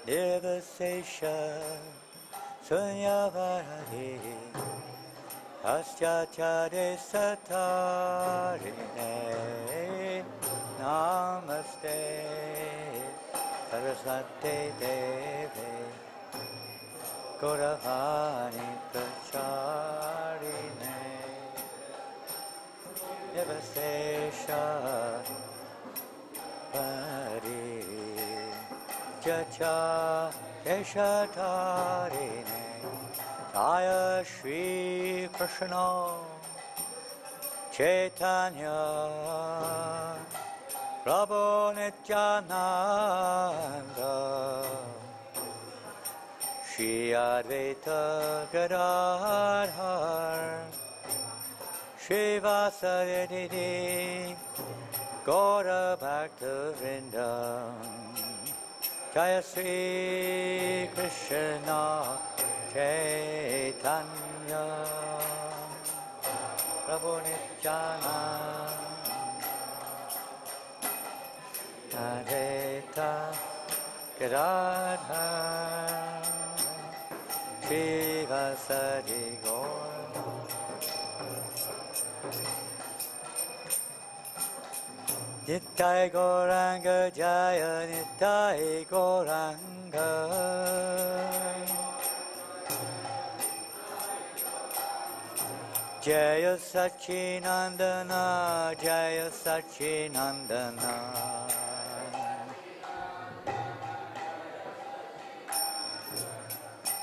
Nirvasesha Sunyavarahi Astyachare Satarine Namaste Saraswate Deve Gauravani Pracharine Nirvasesha Pari Chacha Keshatarine Jaya Shri Krishna Chaitanya Prabhu Nityananda Shri Advaita Gadadhar Shri Vasudeva Gaura Bhakta Vrinda Jaya Shri Krishna Chaitanya Prabhu Nityananda Advaita Gadadhar Shri Vasudeva Gaura Nitai Gauranga Jaya Nitai Gauranga Jaya Sachinandana Jaya Sachinandana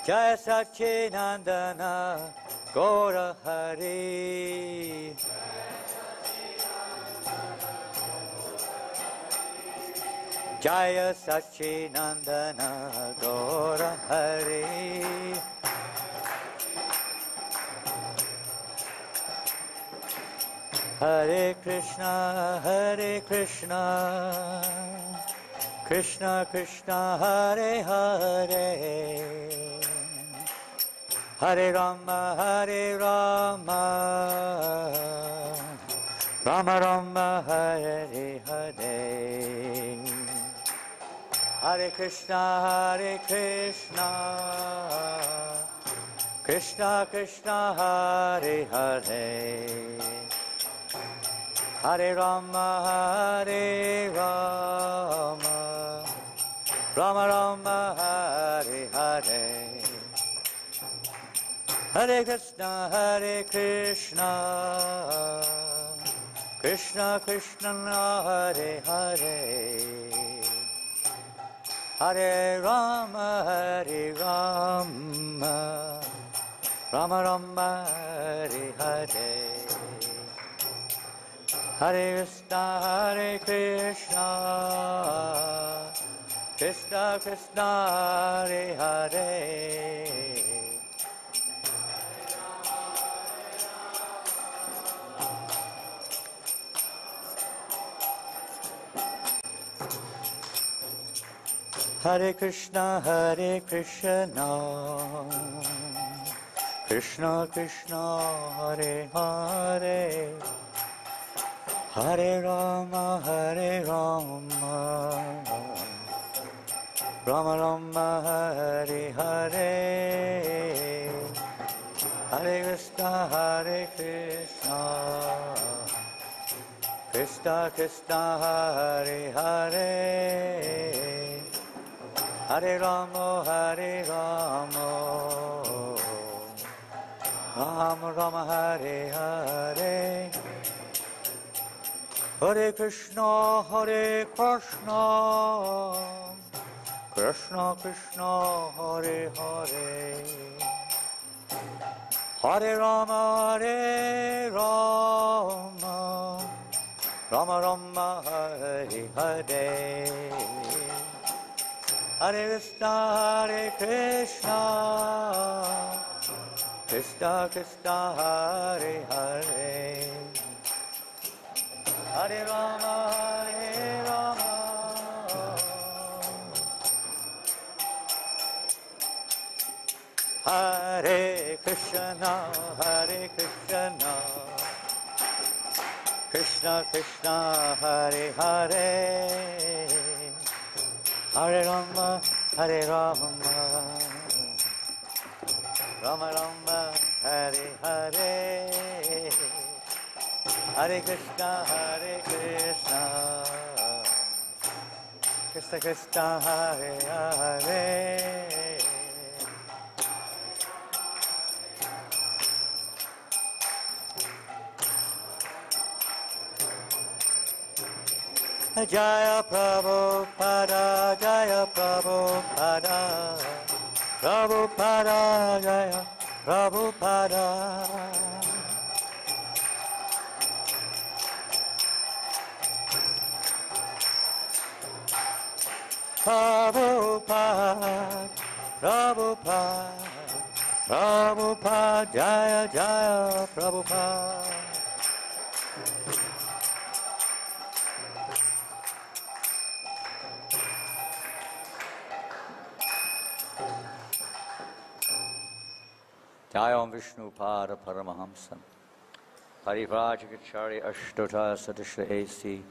Jaya Sachinandana Gaura Hari Jaya Sachinandana Gaura Hari Hare Krishna Krishna Krishna Hare Hare Hare Rama Rama Rama Hare Hare Hare Krishna Krishna Krishna Hare Hare Hare Rama Rama Rama Hare Hare Hare Krishna Krishna Krishna Hare Hare Hare Rama Rama Rama Hare Hare Hare Krishna Krishna Krishna Hare Hare Hare Krishna Krishna Krishna Hare Hare Hare Rama Rama Rama Hare Hare Hare Krishna Krishna Krishna Hare Hare Hare Rama Rama Rama Hare Hare Hare Krishna Krishna Krishna Hare Hare Hare Rama Rama Rama Hare Hare Hare Krishna Krishna Krishna Hare Hare Hare Rama Hare Krishna Krishna Krishna Hare Hare Hare Rama Hare Rama, Rama Rama, Hare Hare, Hare Krishna, Krishna Krishna, Hare Hare. Jaya Prabhupada, Jaya Prabhupada, Prabhupada, Jaya Prabhupada. Prabhupada, Prabhupada, Prabhupada, Jaya Jaya Prabhupada. Jayam Vishnu Pada Paramahamsam Parivrajagacharya Ashtota Sadishra A.C.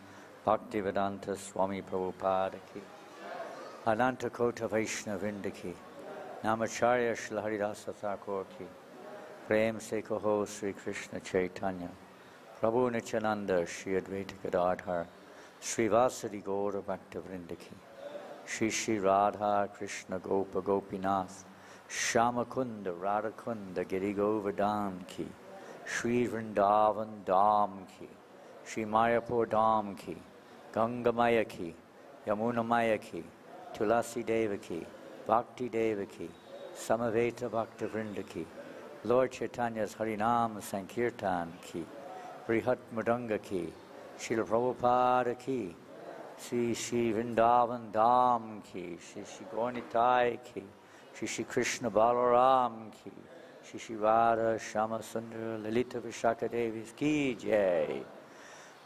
Bhaktivedanta Swami Prabhupada Ki Ananta Kota Vaishnavinda Ki Namacharya Shri Haridasa Thakur Ki Prem Se Kaho Sri Krishna Chaitanya Prabhu Nityananda Shri Advaita Gadadhar Sri Vasadi Gaura Bhaktivinoda Ki Shri Radha Krishna Gopa Gopinath Shamakunda Radhakunda Giri Govardhan Ki Shri Vrindavan Dham Ki Shri Mayapur Dham Ki Ganga Maya Ki Yamuna Maya Ki Tulasi Deva Ki Bhakti Deva Ki Samaveta Bhakta Vrinda Ki Lord Chaitanya's Harinam Sankirtan Ki Brihat Mridanga Ki Srila Prabhupada Ki Sri Vrindavan Dham Ki Sri Gaurnitai Ki Shri Krishna Balaram Ki, Shri Radha Shama Sundara Lalita Vishaka Devis Ki Jai.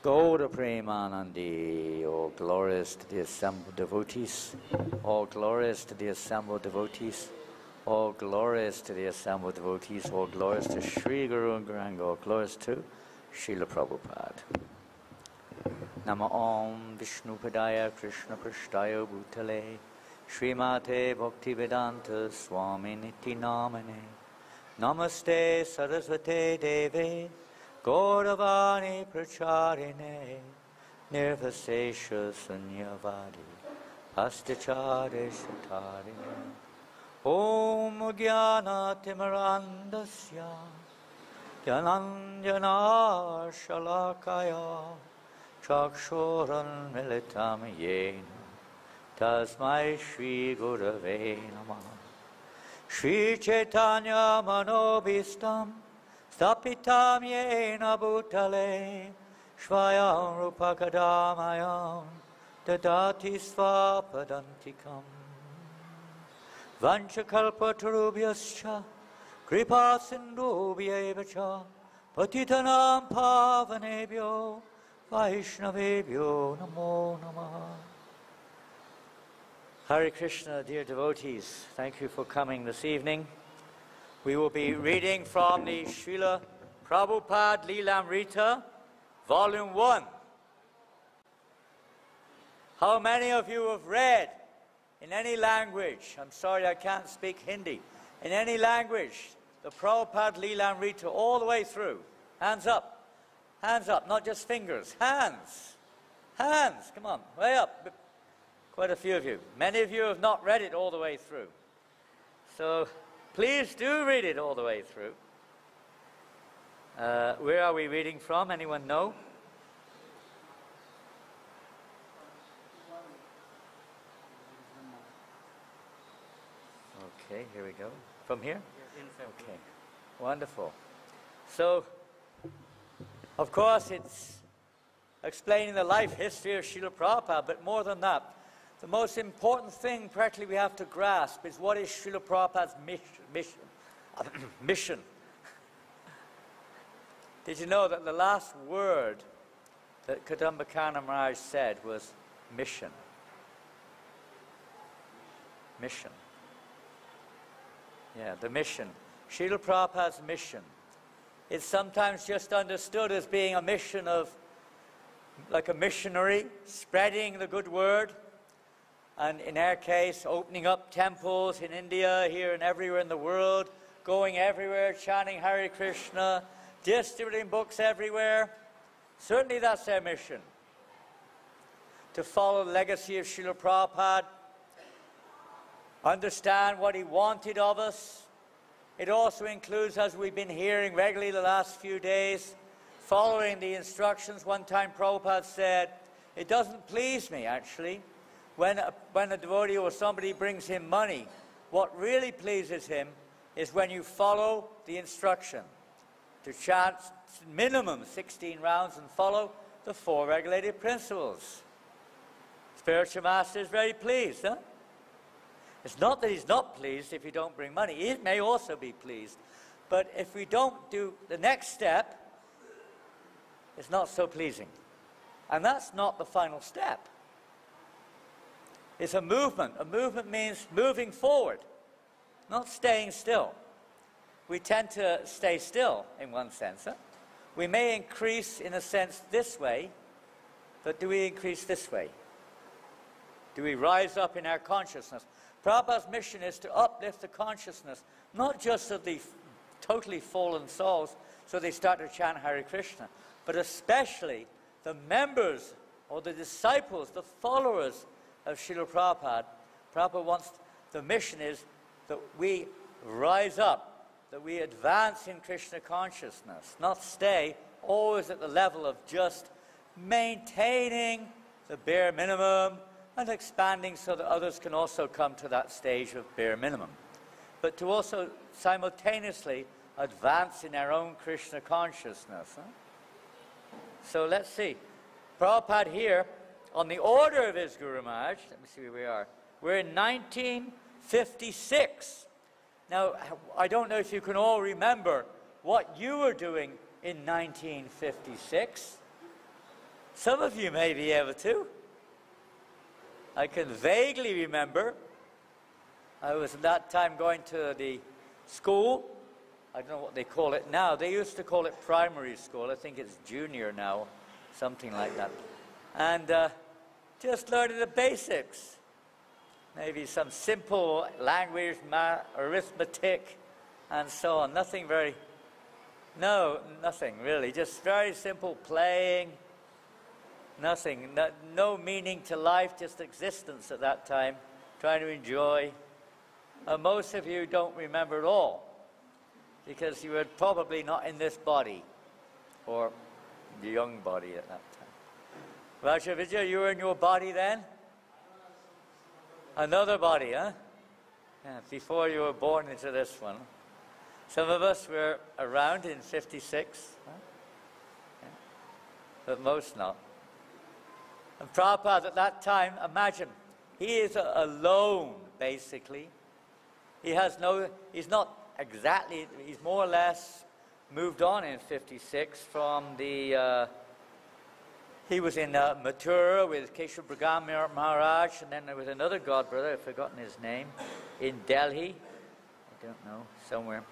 Gauda Premanandi, all glorious to the assembled devotees, all glorious to the assembled devotees, all glorious to the assembled devotees, all glorious to Sri Guru and Gauranga, all glorious to Srila Prabhupada. Nama Om Vishnu Padaya Krishna Prashtaya Bhutale Srimate Bhaktivedanta Swami Niti Namane Namaste Saraswate Deve Gauravani Pracharine Nirvasesha Sunyavadi Astachare Shatarine Om Jnana Timarandasya Jnananjana Shalakaya Chakshuran Militam Yena Tasmai Shri Gurave Namah Shri Chaitanya Manobhistam Stapitam Yena Bhutale Shvayam Rupakadamayam Dadati Svapadantikam Vanchakalpatarubhyascha Kripa Sindhubhyevacha Patitanam Pavanebhyo Vaishnavebhyo Namo Namah. Hare Krishna, dear devotees, thank you for coming this evening. We will be reading from the Srila Prabhupada Lilamrita, Volume 1. How many of you have read in any language, I'm sorry I can't speak Hindi, in any language, the Prabhupada Lilamrita all the way through? Hands up, not just fingers, hands, come on, way up. Quite a few of you. Many of you have not read it all the way through. So please do read it all the way through. Where are we reading from? Anyone know? Okay, here we go. From here? Okay, wonderful. So, of course, it's explaining the life history of Srila Prabhupada, but more than that, the most important thing practically we have to grasp is what is Srila Prabhupada's mission. Did you know that the last word that Kadambakana Maharaj said was mission? Mission. Yeah, the mission. Srila Prabhupada's mission. It's sometimes just understood as being a mission of, like a missionary, spreading the good word. and in our case, opening up temples in India, here and everywhere in the world, going everywhere, chanting Hare Krishna, distributing books everywhere. Certainly that's our mission. To follow the legacy of Srila Prabhupada, understand what he wanted of us. It also includes, as we've been hearing regularly the last few days, following the instructions. One time Prabhupada said, it doesn't please me, actually, when a devotee or somebody brings him money. What really pleases him is when you follow the instruction to chant minimum 16 rounds and follow the 4 regulated principles. Spiritual Master is very pleased, huh? It's not that he's not pleased if you don't bring money. He may also be pleased. But if we don't do the next step, it's not so pleasing. And that's not the final step. It's a movement. A movement means moving forward, not staying still. We tend to stay still in one sense. Huh? We may increase, in a sense, this way, but do we increase this way? Do we rise up in our consciousness? Prabhupada's mission is to uplift the consciousness, not just of the totally fallen souls, so they start to chant Hare Krishna, but especially the members or the disciples, the followers of Srila Prabhupada. Prabhupada wants, the mission is that we rise up, that we advance in Krishna consciousness, not stay always at the level of just maintaining the bare minimum and expanding so that others can also come to that stage of bare minimum. But to also simultaneously advance in our own Krishna consciousness. Huh? So let's see. Prabhupada here, on the order of his Guru Maharaj, let me see where we are. We're in 1956. Now, I don't know if you can all remember what you were doing in 1956. Some of you may be able to. I can vaguely remember. I was at that time going to the school. I don't know what they call it now. They used to call it primary school. I think it's junior now, something like that. And just learning the basics. Maybe some simple language, arithmetic, and so on. Nothing really. Just very simple playing. Nothing. No meaning to life, just existence at that time. Trying to enjoy. Most of you don't remember at all, because you were probably not in this body, or the young body at that time. Raja Vijay, you were in your body then? Another body, huh? Yeah, before you were born into this one. Some of us were around in 56, huh? Yeah. But most not. And Prabhupada at that time, imagine, he is alone, basically. He's not exactly, he's more or less moved on in 56 from the, he was in Mathura with Keshav Bragam Maharaj, and then there was another god brother, I've forgotten his name, in Delhi, I don't know, somewhere,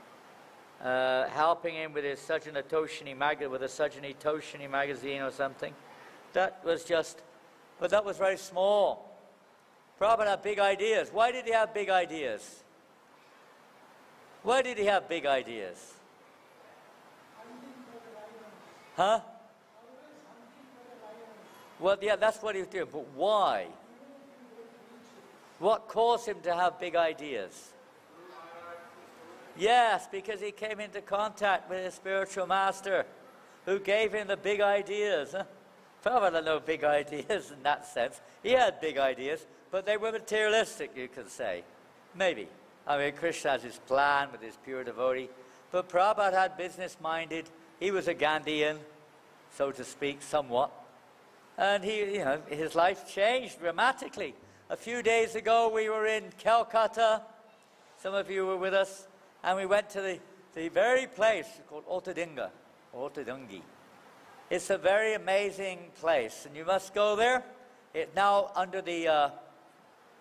helping him with his Sajjana Toshini magazine or something. That was just, but that was very small. Prabhupada had big ideas. Why did he have big ideas? Why did he have big ideas? Huh? Well, yeah, that's what he was doing, but why? What caused him to have big ideas? Yes, because he came into contact with his spiritual master, who gave him the big ideas. Huh? Prabhupada had no big ideas in that sense. He had big ideas, but they were materialistic, you could say. Maybe. I mean, Krishna has his plan with his pure devotee. But Prabhupada had business-minded. He was a Gandhian, so to speak, somewhat. And his life changed dramatically. A few days ago, we were in Calcutta. Some of you were with us. And we went to the very place called Ottadungi. It's a very amazing place, and you must go there. It's now under the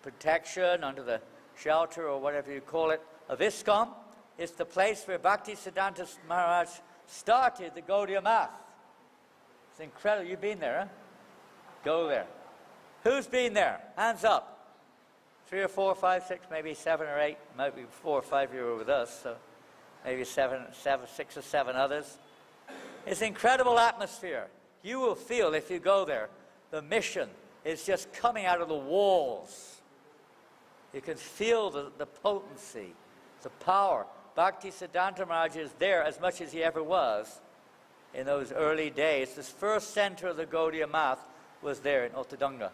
protection, under the shelter, or whatever you call it, of ISKCON. It's the place where Bhaktisiddhanta Maharaj started the Gaudiya Math. It's incredible. You've been there, huh? Go there. Who's been there? Hands up. 3 or 4, 5, 6, maybe 7 or 8, maybe 4 or 5 you were with us, so maybe 6 or 7 others. It's an incredible atmosphere. You will feel, if you go there, the mission is just coming out of the walls. You can feel the potency, the power. Bhakti Siddhanta Maharaj is there as much as he ever was in those early days. This first center of the Gaudiya Math was there in Ottadunga.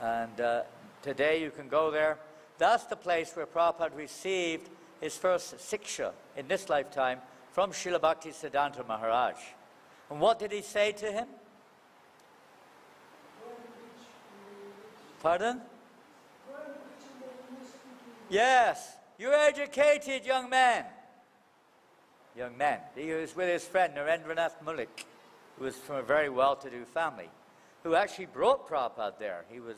And today you can go there. That's the place where Prabhupada received his first siksha in this lifetime from Srila Bhakti Siddhanta Maharaj. And what did he say to him? Pardon? Yes, you're educated, young man. Young man. He was with his friend Narendranath Mullik, who was from a very well-to-do family, who actually brought Prabhupada there. He was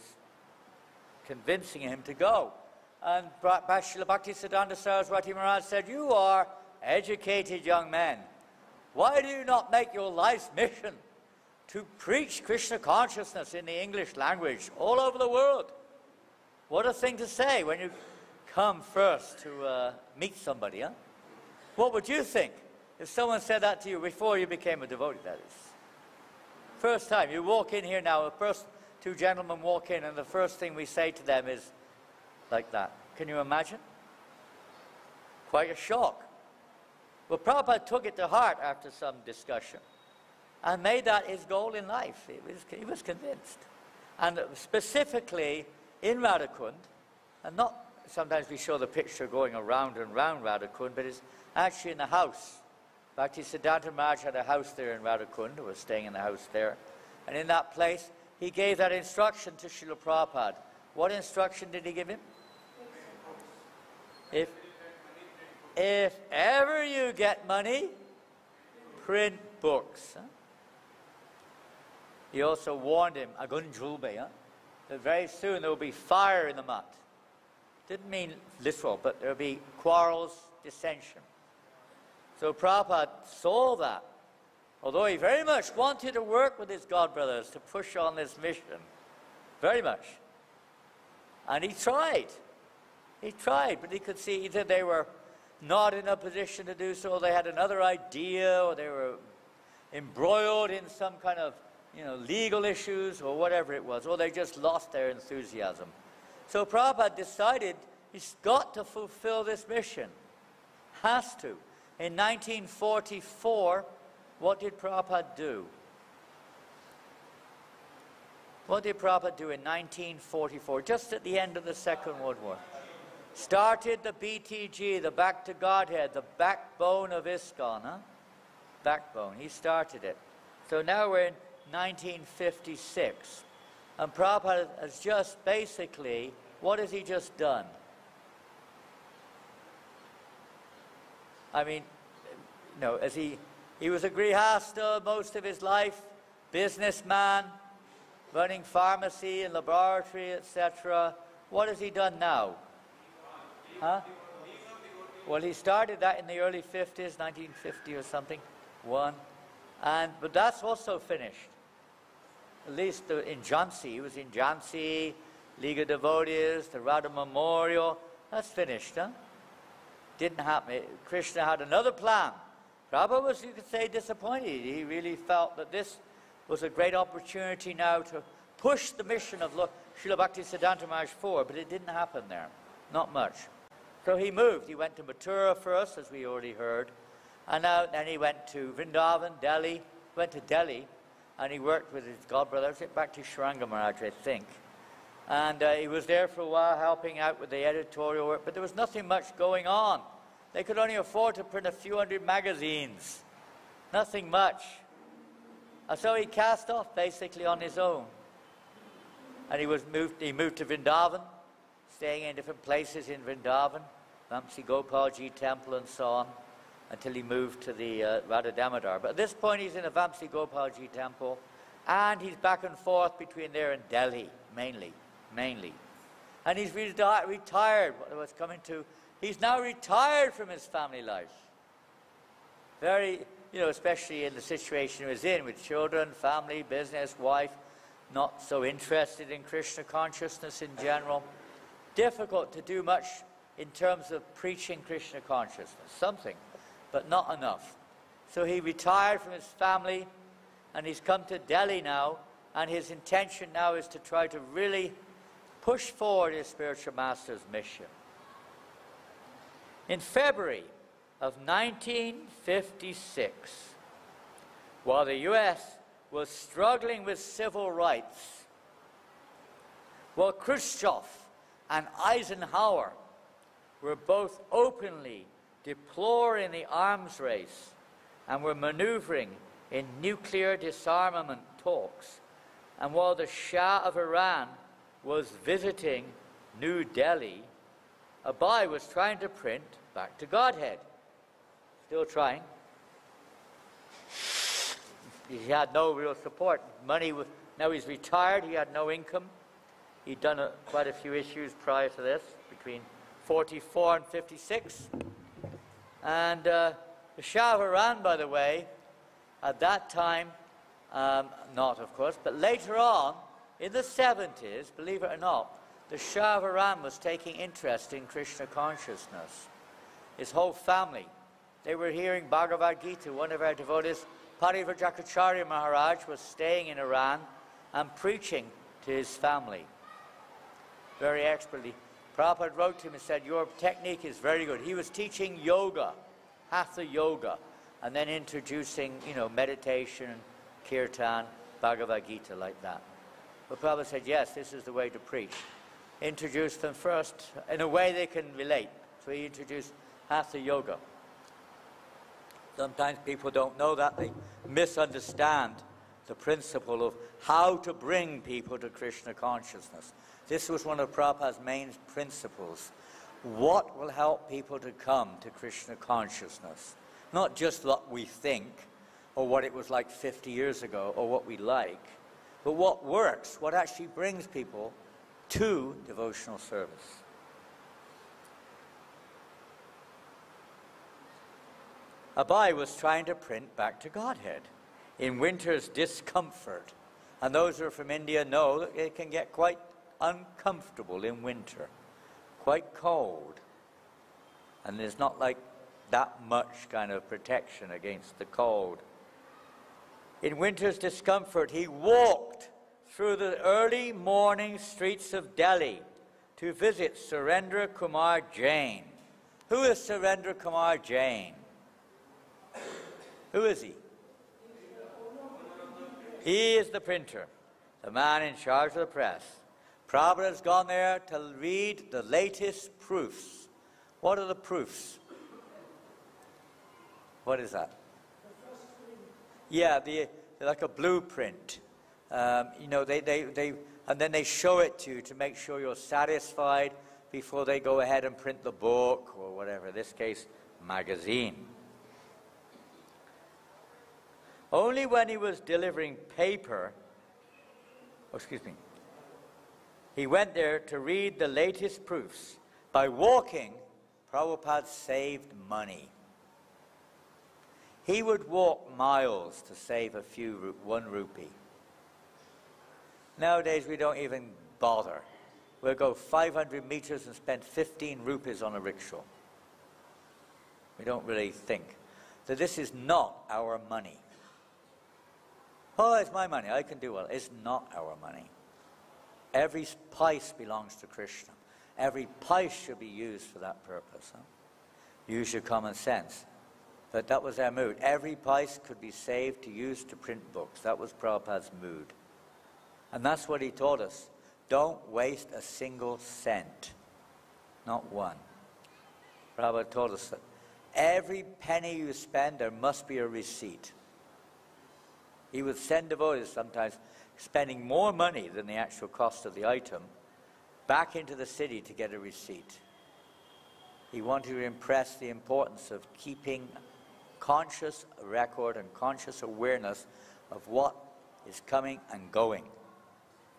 convincing him to go. And Srila Bhakti Siddhanta Saraswati Maharaj said, you are educated young man. Why do you not make your life's mission to preach Krishna consciousness in the English language all over the world? What a thing to say when you come first to meet somebody, huh? What would you think if someone said that to you before you became a devotee, that is? First time, you walk in here now, two gentlemen walk in, and the first thing we say to them is like that. Can you imagine? Quite a shock. Well, Prabhupada took it to heart after some discussion and made that his goal in life. He was convinced. And specifically in Radhakund, and not sometimes we show the picture going around and round Radhakund, but it's actually in the house. Bhakti Siddhanta Maharaj had a house there in Radhakund, was staying in the house there. And in that place, he gave that instruction to Srila Prabhupada. What instruction did he give him? If ever you get money, print books. Huh? He also warned him, Agun Julbe, that very soon there will be fire in the mat. Didn't mean literal, but there will be quarrels, dissension. So Prabhupada saw that. Although he very much wanted to work with his godbrothers to push on this mission. Very much. And he tried. He tried, but he could see either they were not in a position to do so, or they had another idea, or they were embroiled in some kind of, legal issues, or whatever it was, or they just lost their enthusiasm. So Prabhupada decided he's got to fulfill this mission. Has to. In 1944, what did Prabhupada do? What did Prabhupada do in 1944, just at the end of the Second World War? Started the BTG, the Back to Godhead, the backbone of ISKCON. Huh? Backbone. He started it. So now we're in 1956. And Prabhupada has just basically, what has he just done? I mean, as he was a grihasta most of his life, businessman, running pharmacy and laboratory, etc. What has he done now? Huh? Well, he started that in the early 50s, 1950 or something, but that's also finished. At least in Jhansi, he was in Jhansi, League of Devotees, the Radha Memorial, that's finished, huh? Didn't happen. Krishna had another plan. Prabhupada was, you could say, disappointed. He really felt that this was a great opportunity now to push the mission of Srila Bhakti Siddhanta Maharaj forward, but it didn't happen there. Not much. So he moved. He went to Mathura first, as we already heard, and then he went to Vrindavan, Delhi, went to Delhi, and he worked with his godbrothers, back to Shranga Maharaj, I think. And he was there for a while helping out with the editorial work, but there was nothing much going on. They could only afford to print a few hundred magazines. Nothing much. And so he cast off basically on his own. And he moved to Vrindavan, staying in different places in Vrindavan, Vamsi Gopalji temple and so on, until he moved to the Radha Damodar. But at this point he's in a Vamsi Gopalji temple, and he's back and forth between there and Delhi, mainly. And he's retired, what's coming to, he's now retired from his family life. Very, especially in the situation he was in, with children, family, business, wife, not so interested in Krishna consciousness in general. difficult to do much in terms of preaching Krishna consciousness. Something, but not enough. So he retired from his family, and he's come to Delhi now, and his intention now is to try to really push forward his spiritual master's mission. In February of 1956, while the U.S. was struggling with civil rights, while Khrushchev and Eisenhower were both openly deploring the arms race and were maneuvering in nuclear disarmament talks, and while the Shah of Iran was visiting New Delhi, Abai was trying to print Back to Godhead. Still trying. He had no real support. Money was, now he's retired, he had no income. He'd done quite a few issues prior to this, between 44 and 56. And the Shah of Iran, by the way, at that time, not of course, but later on, in the 70s, believe it or not, the Shah of Iran was taking interest in Krishna consciousness. His whole family. They were hearing Bhagavad Gita. One of our devotees, Parivrajacharya Maharaj, was staying in Iran and preaching to his family very expertly. Prabhupada wrote to him and said, your technique is very good. He was teaching yoga, hatha yoga, and then introducing, meditation, kirtan, Bhagavad Gita like that. But Prabhupada said, yes, this is the way to preach. Introduce them first in a way they can relate. So he introduced hatha yoga. Sometimes people don't know that. They misunderstand the principle of how to bring people to Krishna consciousness. This was one of Prabhupada's main principles. What will help people to come to Krishna consciousness? Not just what we think, or what it was like 50 years ago, or what we like, but what works, what actually brings people to devotional service. Abai was trying to print Back to Godhead in winter's discomfort. And those who are from India know that it can get quite uncomfortable in winter, quite cold. And there's not like that much kind of protection against the cold. In winter's discomfort, he walked through the early morning streets of Delhi to visit Surendra Kumar Jain. Who is Surendra Kumar Jain? Who is he? He is the printer, the man in charge of the press. Prabhupada has gone there to read the latest proofs. What are the proofs? What is that? Yeah, like a blueprint. And then they show it to you to make sure you're satisfied before they go ahead and print the book or whatever. In this case, magazine. Only when he was delivering paper, he went there to read the latest proofs. By walking, Prabhupada saved money. He would walk miles to save one rupee. Nowadays, we don't even bother. We'll go 500 meters and spend 15 rupees on a rickshaw. We don't really think that this is not our money. Oh, it's my money, I can do well. It's not our money. Every pice belongs to Krishna. Every pice should be used for that purpose. Huh? Use your common sense. But that was our mood. Every pice could be saved to use to print books. That was Prabhupada's mood. And that's what he taught us. Don't waste a single cent. Not one. Prabhupada taught us that every penny you spend, there must be a receipt. He would send devotees sometimes spending more money than the actual cost of the item back into the city to get a receipt. He wanted to impress the importance of keeping conscious record and conscious awareness of what is coming and going.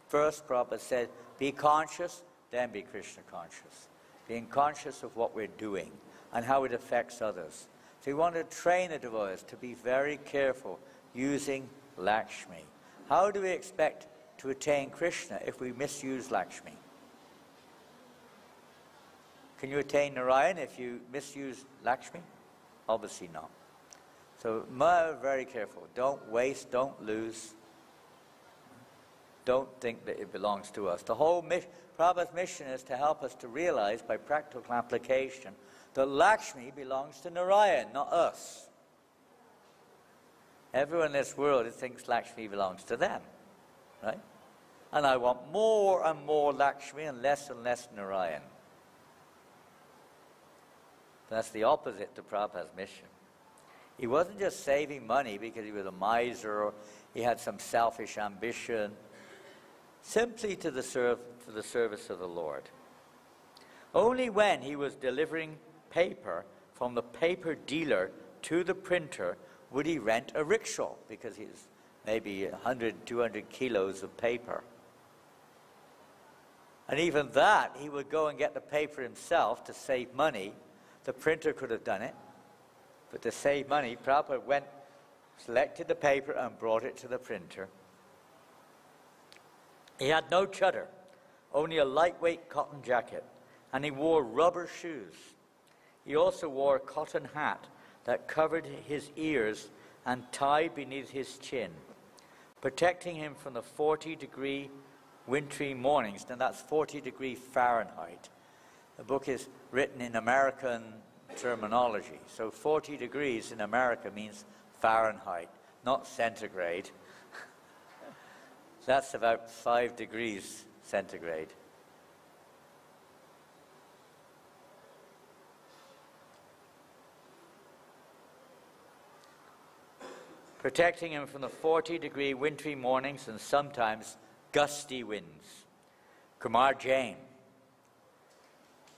First, Prabhupada said, be conscious, then be Krishna conscious. Being conscious of what we're doing and how it affects others. So he wanted to train the devotees to be very careful using Lakshmi. How do we expect to attain Krishna if we misuse Lakshmi? Can you attain Narayan if you misuse Lakshmi? Obviously not. So very careful. Don't waste, don't lose. Don't think that it belongs to us. The whole Prabhupada's mission is to help us to realize by practical application that Lakshmi belongs to Narayan, not us. Everyone in this world thinks Lakshmi belongs to them, right? And I want more and more Lakshmi and less Narayan. That's the opposite to Prabhupada's mission. He wasn't just saving money because he was a miser or he had some selfish ambition. Simply to the service of the Lord. Only when he was delivering paper from the paper dealer to the printer would he rent a rickshaw, because he's maybe 100, 200 kilos of paper. And even that, he would go and get the paper himself to save money. The printer could have done it, but to save money, Prabhupada went, selected the paper and brought it to the printer. He had no chadar, only a lightweight cotton jacket, and he wore rubber shoes. He also wore a cotton hat that covered his ears and tied beneath his chin, protecting him from the 40-degree wintry mornings. Now that's 40-degree Fahrenheit. The book is written in American terminology. So 40 degrees in America means Fahrenheit, not centigrade. That's about 5 degrees centigrade. Protecting him from the 40-degree wintry mornings and sometimes gusty winds. Kumar Jain.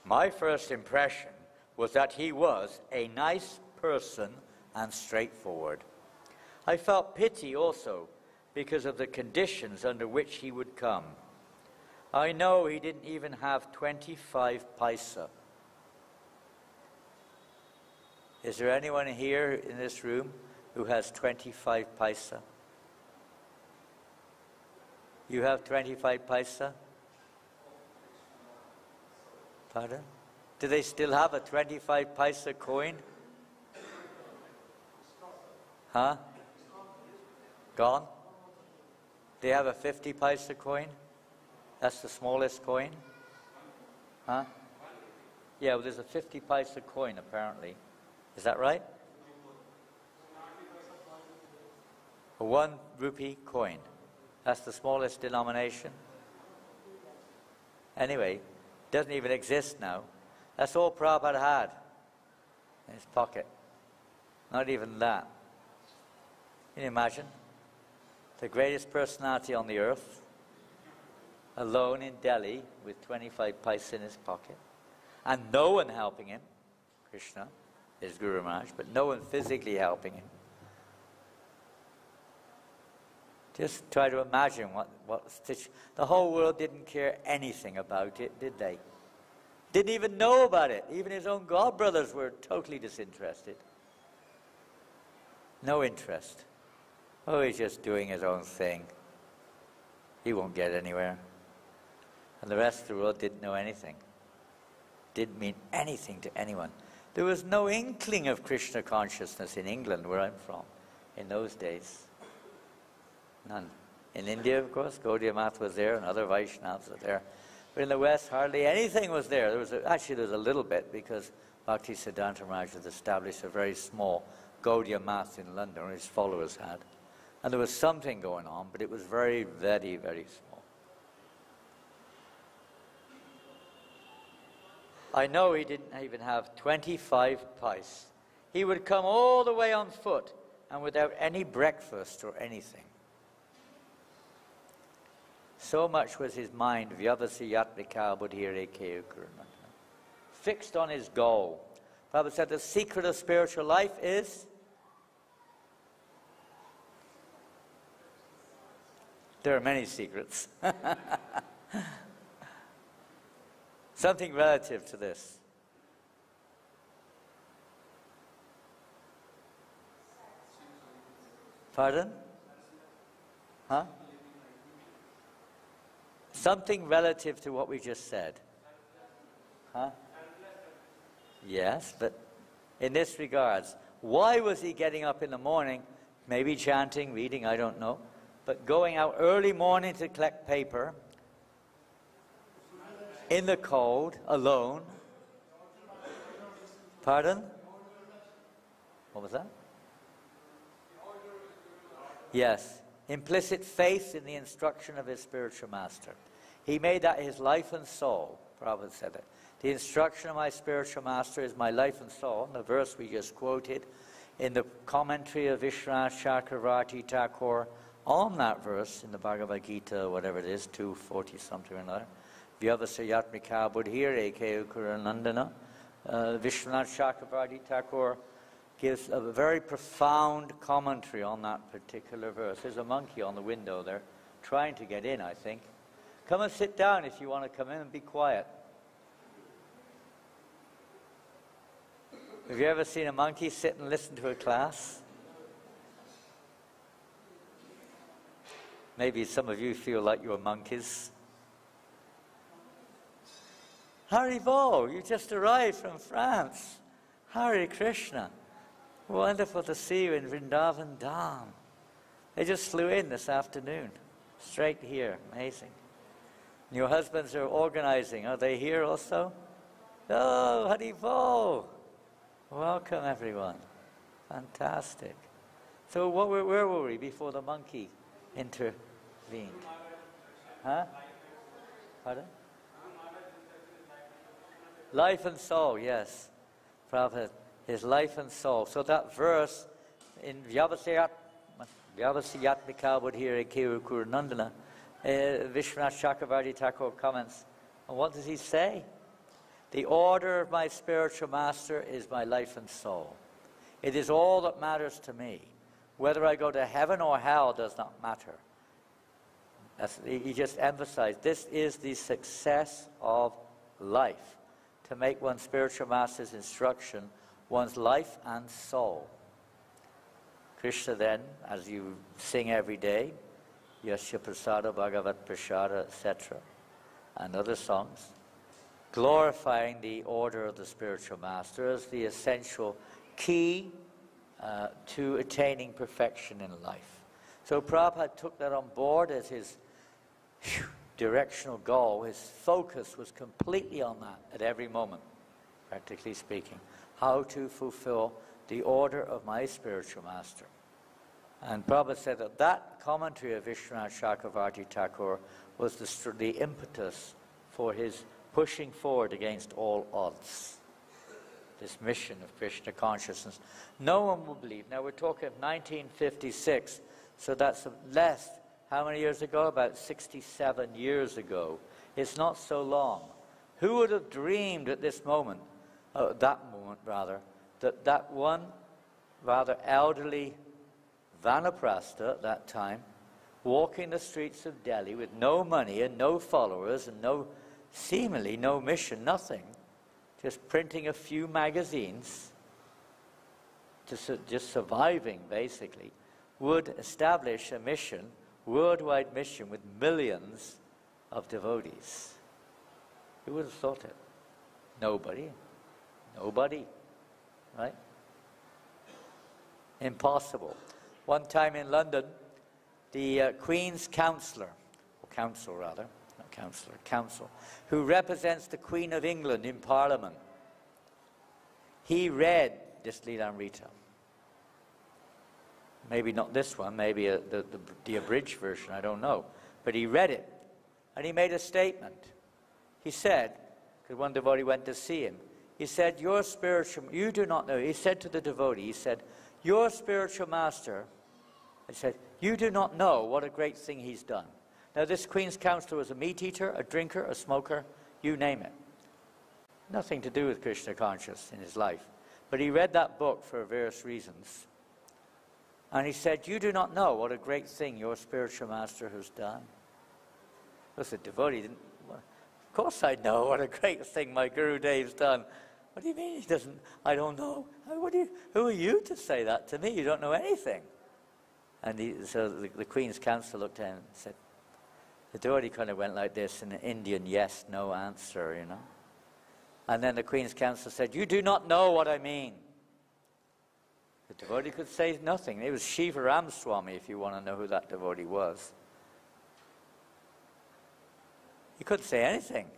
My first impression was that he was a nice person and straightforward. I felt pity also because of the conditions under which he would come. I know he didn't even have 25 paisa. Is there anyone here in this room who has 25 paisa? You have 25 paisa? Pardon? Do they still have a 25 paisa coin? Huh? Gone? They have a 50 paisa coin? That's the smallest coin? Huh? Yeah, well, there's a 50 paisa coin apparently. Is that right? A 1 rupee coin. That's the smallest denomination. Anyway, it doesn't even exist now. That's all Prabhupada had in his pocket. Not even that. Can you imagine? The greatest personality on the earth, alone in Delhi with 25 paisa in his pocket, and no one helping him. Krishna, his Guru Maharaj, but no one physically helping him. Just try to imagine what the whole world didn't care anything about it, did they? Didn't even know about it. Even his own godbrothers were totally disinterested. No interest. Oh, he's just doing his own thing. He won't get anywhere. And the rest of the world didn't know anything. Didn't mean anything to anyone. There was no inkling of Krishna consciousness in England, where I'm from, in those days. None. In India, of course, Gaudiya Math was there and other Vaishnavas were there. But in the West, hardly anything was there. Actually, there was a little bit, because Bhakti Siddhanta Maharaj had established a very small Gaudiya Math in London, or his followers had. And there was something going on, but it was very, very, very small. I know he didn't even have 25 paise. He would come all the way on foot and without any breakfast or anything. So much was his mind, fixed on his goal. Prabhupada said the secret of spiritual life is there are many secrets. Something relative to this. Pardon? Huh? Something relative to what we just said. Huh? Yes, but in this regards, why was he getting up in the morning? Maybe chanting, reading, I don't know. But going out early morning to collect paper, in the cold, alone. Pardon? What was that? Yes. Implicit faith in the instruction of his spiritual master. He made that his life and soul. Prabhupada said it. The instruction of my spiritual master is my life and soul. And the verse we just quoted in the commentary of Vishwanath Chakravarti Thakur on that verse in the Bhagavad Gita, whatever it is, 240 something or another. Vyavasayatmika buddhire ke ukuranandana. Vishwanath Chakravarti Thakur gives a very profound commentary on that particular verse. There's a monkey on the window there trying to get in, I think. Come and sit down if you want to come in and be quiet. Have you ever seen a monkey sit and listen to a class? Maybe some of you feel like you're monkeys. Haribol, you just arrived from France. Hare Krishna. Wonderful to see you in Vrindavan Dham. They just flew in this afternoon. Straight here. Amazing. And your husbands are organizing. Are they here also? Oh, Haribol. Welcome, everyone. Fantastic. So where were we before the monkey intervened? Huh? Pardon? Life and soul, yes. Prabhupada, his life and soul. So that verse in Vyavasayatmika Buddhire Kiru Kurunandana, Vishwanath Chakravarti Thakur comments, and what does he say? The order of my spiritual master is my life and soul. It is all that matters to me. Whether I go to heaven or hell does not matter. He just emphasized, this is the success of life. To make one's spiritual master's instruction one's life and soul. Krishna then, as you sing every day, Yasya Prasada, Bhagavat Prasada, etc., and other songs, glorifying the order of the spiritual master as the essential key to attaining perfection in life. So Prabhupada took that on board as his directional goal. His focus was completely on that at every moment, practically speaking. How to fulfill the order of my spiritual master. And Prabhupada said that that commentary of Vishwanath Chakravarti Thakur was the impetus for his pushing forward against all odds. This mission of Krishna consciousness. No one will believe. Now we're talking of 1956, so that's less. How many years ago? About 67 years ago. It's not so long. Who would have dreamed at this moment, that one rather elderly Vanaprastha at that time, walking the streets of Delhi with no money and no followers and seemingly no mission, nothing, just printing a few magazines, just surviving basically, would establish a mission, worldwide mission with millions of devotees. Who would have thought it? Nobody. Nobody. Right? Impossible. One time in London, the Queen's Counsel, who represents the Queen of England in Parliament, he read this Lilamrita. Maybe not this one, maybe the abridged version, I don't know. But he read it, and he made a statement. He said, because one devotee went to see him, he said, your spiritual, you do not know, he said to the devotee, he said, your spiritual master, he said, you do not know what a great thing he's done. Now this Queen's Counsellor was a meat eater, a drinker, a smoker, you name it. Nothing to do with Krishna consciousness in his life. But he read that book for various reasons. And he said, you do not know what a great thing your spiritual master has done. Listen, devotee didn't, of course I know what a great thing my Guru Dev's done. What do you mean he doesn't? I don't know. Who are you to say that to me? You don't know anything. And so the Queen's Counsel looked at him and said, the devotee kind of went like this in an Indian yes, no answer, you know. And then the Queen's Counsel said, "You do not know what I mean." The devotee could say nothing. It was Shiva Ramaswamy, if you want to know who that devotee was. He couldn't say anything.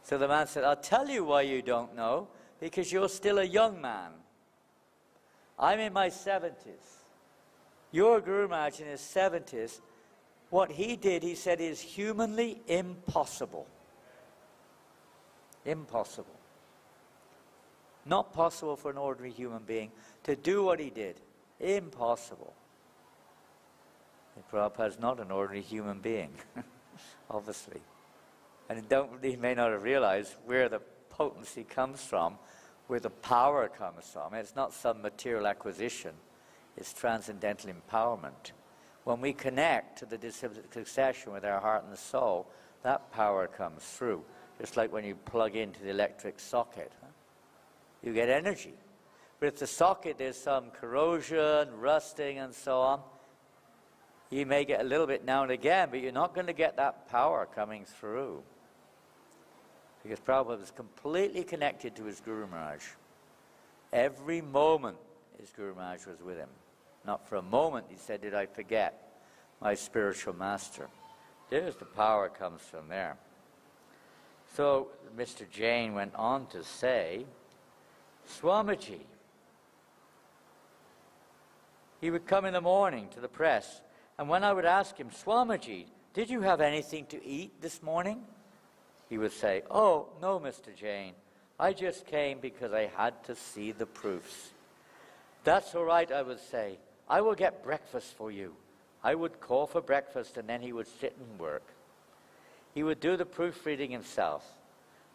So the man said, "I'll tell you why you don't know, because you're still a young man. I'm in my 70s. Your Guru Maharaj in his 70s, what he did, he said, is humanly impossible. Impossible. Not possible for an ordinary human being to do what he did. Impossible." And Prabhupada's not an ordinary human being, obviously. And he may not have realized where the potency comes from, where the power comes from. It's not some material acquisition. It's transcendental empowerment. When we connect to the disciplic succession with our heart and soul, that power comes through. Just like when you plug into the electric socket. You get energy. But if the socket there's some corrosion, rusting and so on, you may get a little bit now and again, but you're not going to get that power coming through. Because Prabhupada was completely connected to his Guru Maharaj. Every moment his Guru Maharaj was with him. Not for a moment, he said, did I forget my spiritual master. There's the power comes from there. So Mr. Jain went on to say, Swamiji, he would come in the morning to the press, and when I would ask him, Swamiji, did you have anything to eat this morning? He would say, oh, no, Mr. Jain, I just came because I had to see the proofs. That's all right, I would say. I will get breakfast for you. I would call for breakfast, and then he would sit and work. He would do the proofreading himself.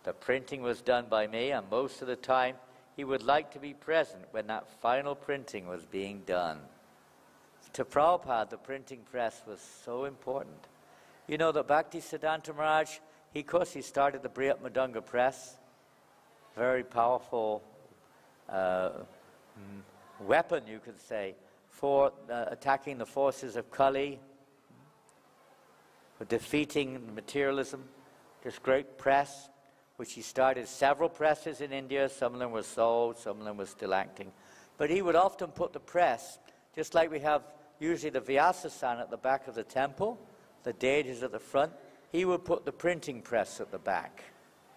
The printing was done by me, and most of the time he would like to be present when that final printing was being done. To Prabhupada, the printing press was so important. You know that Bhaktisiddhanta Maharaj, of course, he started the Brihat Madanga press, very powerful weapon, you could say, for attacking the forces of Kali, for defeating materialism. This great press, which he started several presses in India. Some of them were sold, some of them were still acting. But he would often put the press, just like we have usually the Vyasasana at the back of the temple, the deities at the front, he would put the printing press at the back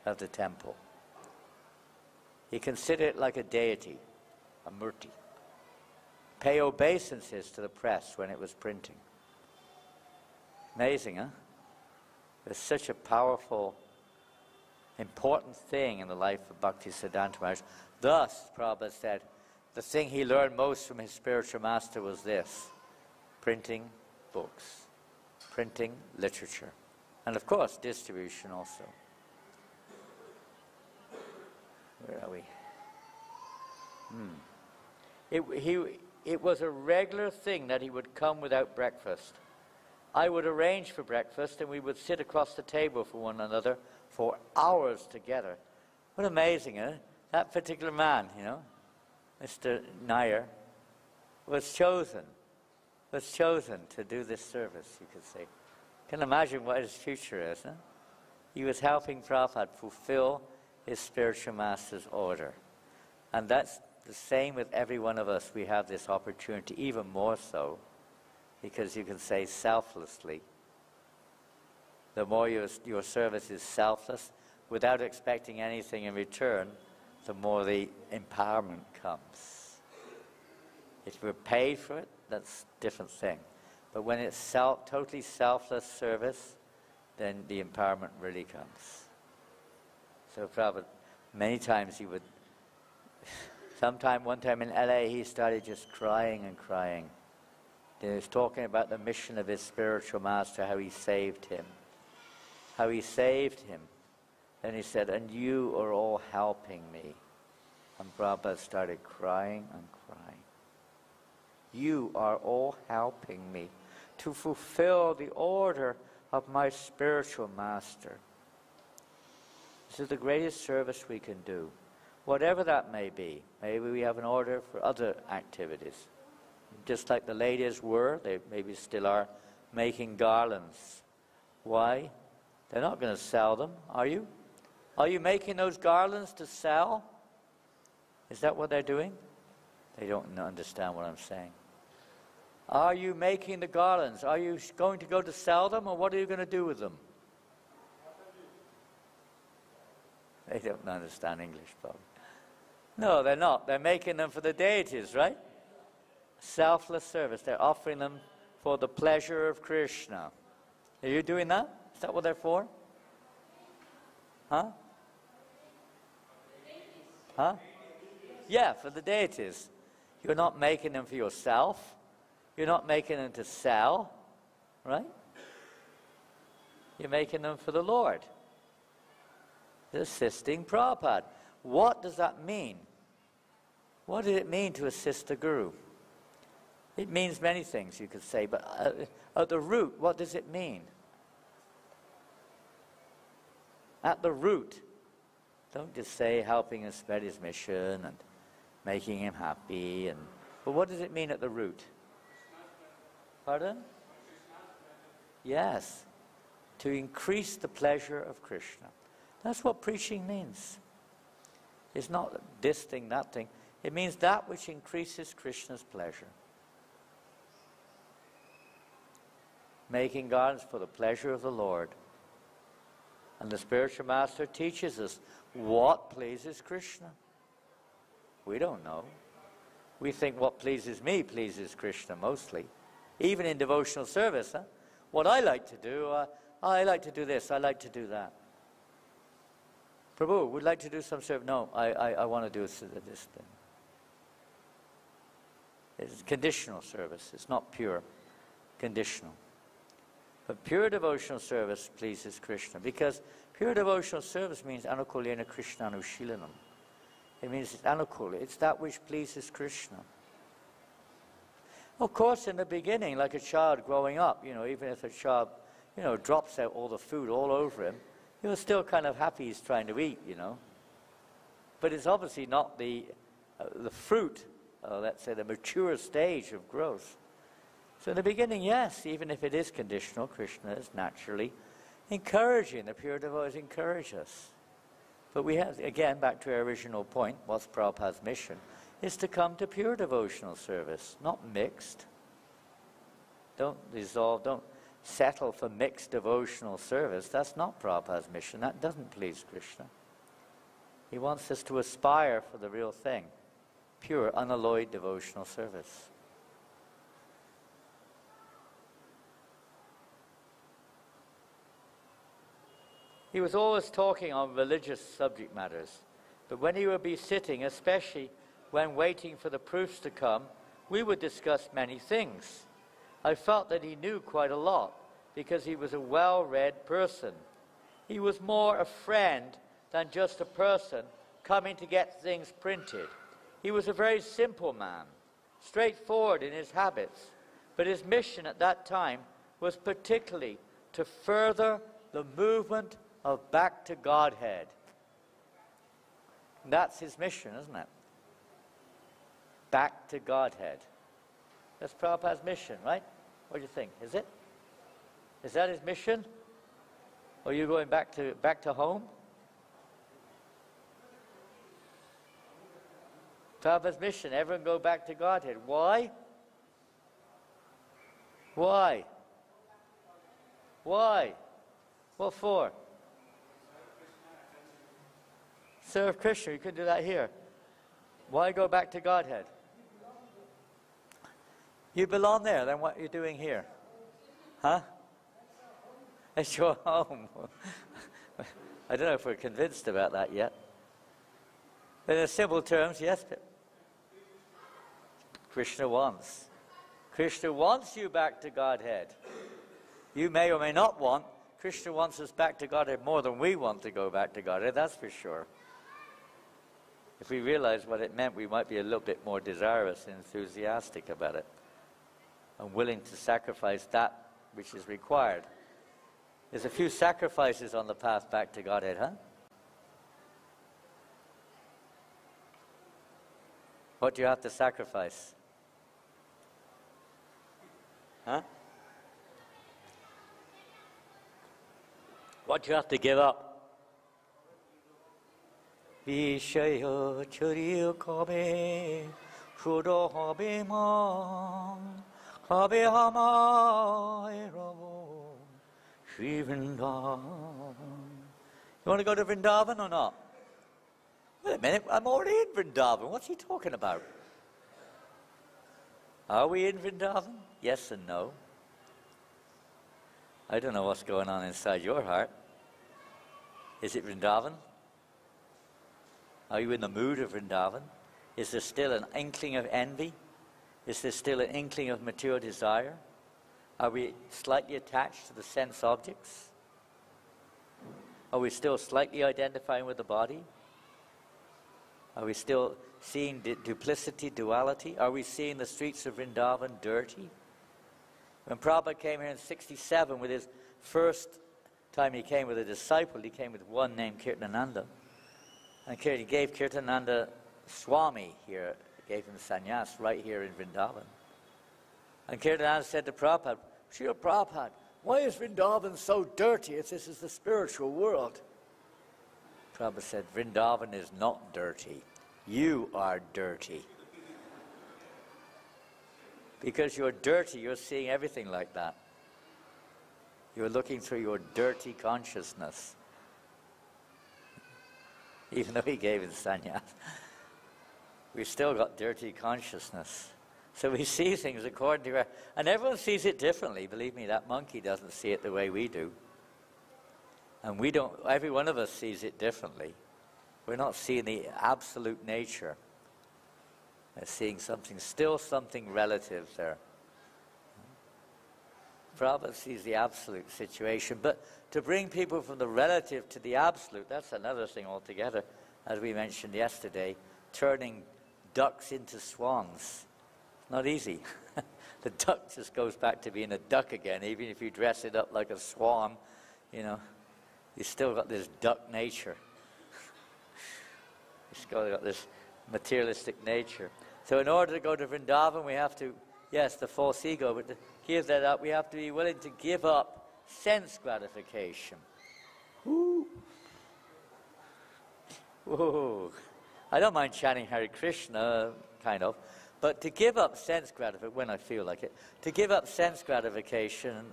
of the temple. He considered it like a deity, a murti. Pay obeisances to the press when it was printing. Amazing, huh? It's such a powerful, important thing in the life of Bhaktisiddhanta Maharaj. Thus, Prabhupada said, the thing he learned most from his spiritual master was this: printing books, printing literature, and of course, distribution also. Where are we? It was a regular thing that he would come without breakfast. I would arrange for breakfast, and we would sit across the table for one another for hours together. What amazing, eh? That particular man, you know, Mr. Nair, was chosen to do this service, you could say. You can imagine what his future is, huh? He was helping Prabhupada fulfill his spiritual master's order. And that's the same with every one of us. We have this opportunity, even more so, because you can say selflessly. The more your service is selfless, without expecting anything in return, the more the empowerment comes. If we're paid for it, that's a different thing. But when it's totally selfless service, then the empowerment really comes. So Prabhupada, many times he would, one time in LA, he started just crying and crying. He was talking about the mission of his spiritual master, how he saved him. How he saved him. And he said, and you are all helping me. And Prabhupada started crying and crying. You are all helping me to fulfill the order of my spiritual master. This is the greatest service we can do, whatever that may be. Maybe we have an order for other activities. Just like the ladies were, they maybe still are, making garlands. Why? They're not going to sell them, are you? Are you making those garlands to sell? Is that what they're doing? They don't understand what I'm saying. Are you making the garlands? Are you going to go to sell them, or what are you going to do with them? They don't understand English, probably. No, they're not. They're making them for the deities, right? Selfless service. They're offering them for the pleasure of Krishna. Are you doing that? Is that what they're for? Huh? Huh? Yeah, for the deities. You're not making them for yourself. You're not making them to sell, right? You're making them for the Lord. Assisting Prabhupada. What does that mean? What did it mean to assist the Guru? It means many things, you could say, but at the root, what does it mean? At the root, don't just say helping him spread his mission and making him happy, but what does it mean at the root? Pardon? Yes, to increase the pleasure of Krishna. That's what preaching means. It's not this thing, that thing. It means that which increases Krishna's pleasure. Making garlands for the pleasure of the Lord. And the spiritual master teaches us what pleases Krishna. We don't know. We think what pleases me pleases Krishna mostly. Even in devotional service, huh? What I like to do, I like to do this, I like to do that. Prabhu, would like to do some service? No, I want to do this thing. It's conditional service. It's not pure. Conditional. But pure devotional service pleases Krishna, because pure devotional service means anukulena Krishna anushilanam. It means it's anukula. It's that which pleases Krishna. Of course, in the beginning, like a child growing up, even if a child, drops out all the food all over him, you're still kind of happy he's trying to eat, But it's obviously not the fruit, let's say the mature stage of growth. So in the beginning, yes, even if it is conditional, Krishna is naturally encouraging. The pure devotees encourage us. But we have, again, back to our original point, what's Prabhupada's mission, is to come to pure devotional service, not mixed. Don't settle for mixed devotional service. That's not Prabhupada's mission. That doesn't please Krishna. He wants us to aspire for the real thing, pure, unalloyed devotional service. He was always talking on religious subject matters, but when he would be sitting, especially when waiting for the proofs to come, we would discuss many things. I felt that he knew quite a lot, because he was a well-read person. He was more a friend than just a person coming to get things printed. He was a very simple man, straightforward in his habits, but his mission at that time was particularly to further the movement of back to Godhead. And that's his mission, isn't it? Back to Godhead. That's Prabhupada's mission, right? What do you think? Is it? Is that his mission? Or are you going back to home? Prabhupada's mission, everyone go back to Godhead. Why? Why? Why? What for? Serve Krishna. You couldn't do that here. Why go back to Godhead? You belong there, then what are you doing here? Huh? It's your home. I don't know if we're convinced about that yet. But in simple terms, yes. Krishna wants. Krishna wants you back to Godhead. You may or may not want. Krishna wants us back to Godhead more than we want to go back to Godhead, that's for sure. If we realize what it meant, we might be a little bit more desirous and enthusiastic about it, and willing to sacrifice that which is required. There's a few sacrifices on the path back to Godhead, huh? What do you have to sacrifice? Huh? What do you have to give up? Vishaya chariya kabe, shuddha habe ma, habe hamai ravo, Shri Vrindavan. You want to go to Vrindavan or not? Wait a minute, I'm already in Vrindavan. What's he talking about? Are we in Vrindavan? Yes and no. I don't know what's going on inside your heart. Is it Vrindavan? Are you in the mood of Vrindavan? Is there still an inkling of envy? Is there still an inkling of material desire? Are we slightly attached to the sense objects? Are we still slightly identifying with the body? Are we still seeing duplicity, duality? Are we seeing the streets of Vrindavan dirty? When Prabhupada came here in 1967, with his first time he came with a disciple, he came with one named Kirtananda. And he gave Kirtananda Swami here, gave him sannyas right here in Vrindavan. And Kirtananda said to Prabhupada, Srila Prabhupada, why is Vrindavan so dirty if this is the spiritual world? Prabhupada said, Vrindavan is not dirty. You are dirty. Because you're dirty, you're seeing everything like that. You're looking through your dirty consciousness. Even though he gave him sannyas, we've still got dirty consciousness. So we see things according to... And everyone sees it differently. Believe me, that monkey doesn't see it the way we do. And we don't... Every one of us sees it differently. We're not seeing the absolute nature. We're seeing something, still something relative there. Prabhupada sees the absolute situation. But to bring people from the relative to the absolute, that's another thing altogether. As we mentioned yesterday, turning ducks into swans. Not easy. The duck just goes back to being a duck again. Even if you dress it up like a swan, you know, you still got this duck nature. You still got this materialistic nature. So in order to go to Vrindavan, we have to, yes, the false ego, but to give that up, we have to be willing to give up sense gratification. Woo. Whoa. I don't mind chanting Hare Krishna, kind of, but to give up sense gratification, when I feel like it, to give up sense gratification,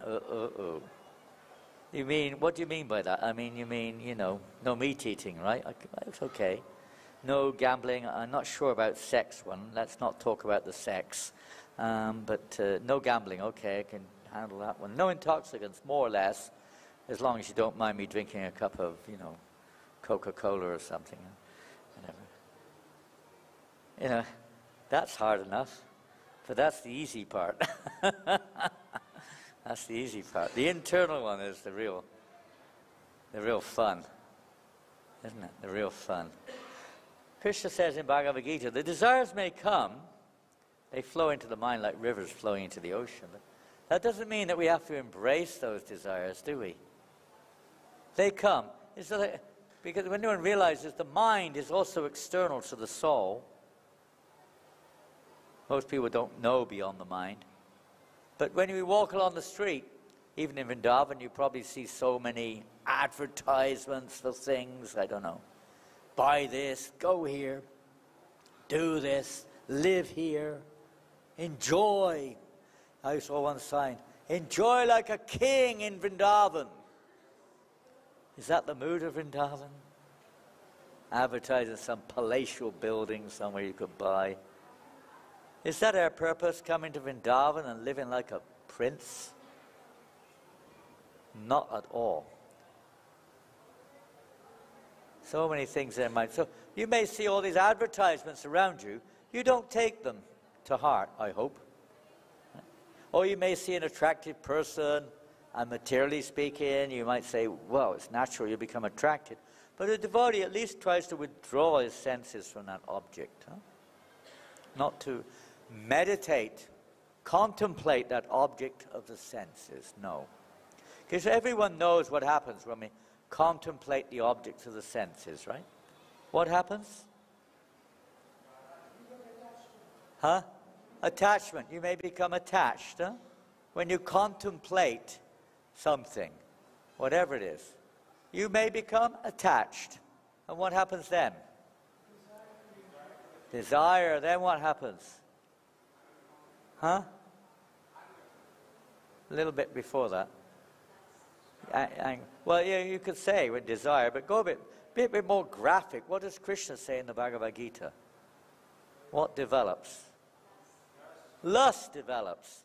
You mean, what do you mean by that? I mean, you mean, you know, no meat eating, right? It's okay. No gambling. I'm not sure about sex one. Let's not talk about the sex. But no gambling. Okay, I can handle that one. No intoxicants, more or less, as long as you don't mind me drinking a cup of, you know, Coca-Cola or something. Whatever. You know, that's hard enough. But that's the easy part. That's the easy part. The internal one is the real fun. Isn't it? The real fun. Krishna says in Bhagavad Gita, the desires may come, they flow into the mind like rivers flowing into the ocean. But that doesn't mean that we have to embrace those desires, do we? They come. Because when one realizes the mind is also external to the soul, most people don't know beyond the mind. But when you walk along the street, even in Vrindavan, you probably see so many advertisements for things, I don't know. Buy this, go here, do this, live here, enjoy. I saw one sign, enjoy like a king in Vrindavan. Is that the mood of Vrindavan? Advertising some palatial building somewhere you could buy. Is that our purpose, coming to Vrindavan and living like a prince? Not at all. So many things in mind. So you may see all these advertisements around you. You don't take them to heart, I hope. Or you may see an attractive person, and materially speaking, you might say, well, it's natural, you become attracted. But a devotee at least tries to withdraw his senses from that object. Not to meditate, contemplate that object of the senses, no. Because everyone knows what happens when we contemplate the objects of the senses, right? What happens? Huh? Attachment. You may become attached, huh? When you contemplate something, whatever it is, you may become attached. And what happens then? Desire, then what happens? Huh? A little bit before that. Well, yeah, you could say with desire, but go a bit more graphic. What does Krishna say in the Bhagavad Gita? What develops? Lust develops.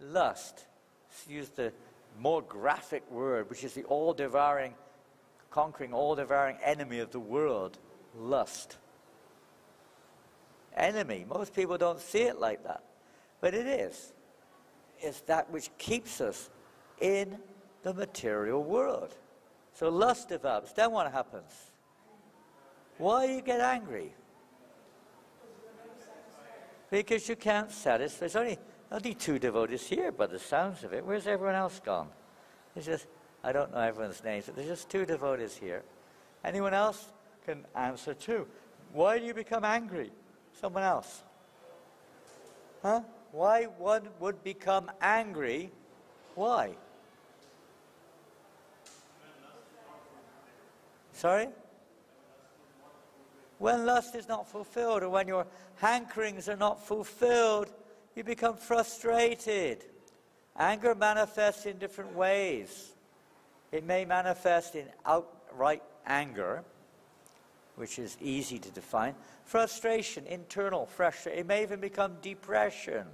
Lust. Use the more graphic word, which is the all-devouring, conquering, all-devouring enemy of the world. Lust. Enemy. Most people don't see it like that. But it is. It's that which keeps us in the material world. So lust develops. Then what happens? Why do you get angry? Because you can't satisfy. There's only 2 devotees here by the sounds of it. Where's everyone else gone? It's just, I don't know everyone's names, but there's just 2 devotees here. Anyone else can answer too. Why do you become angry? Someone else. Huh? Why one would become angry? Why? Sorry? When lust is not fulfilled, or when your hankerings are not fulfilled, you become frustrated. Anger manifests in different ways. It may manifest in outright anger, which is easy to define. Frustration, internal frustration. It may even become depression.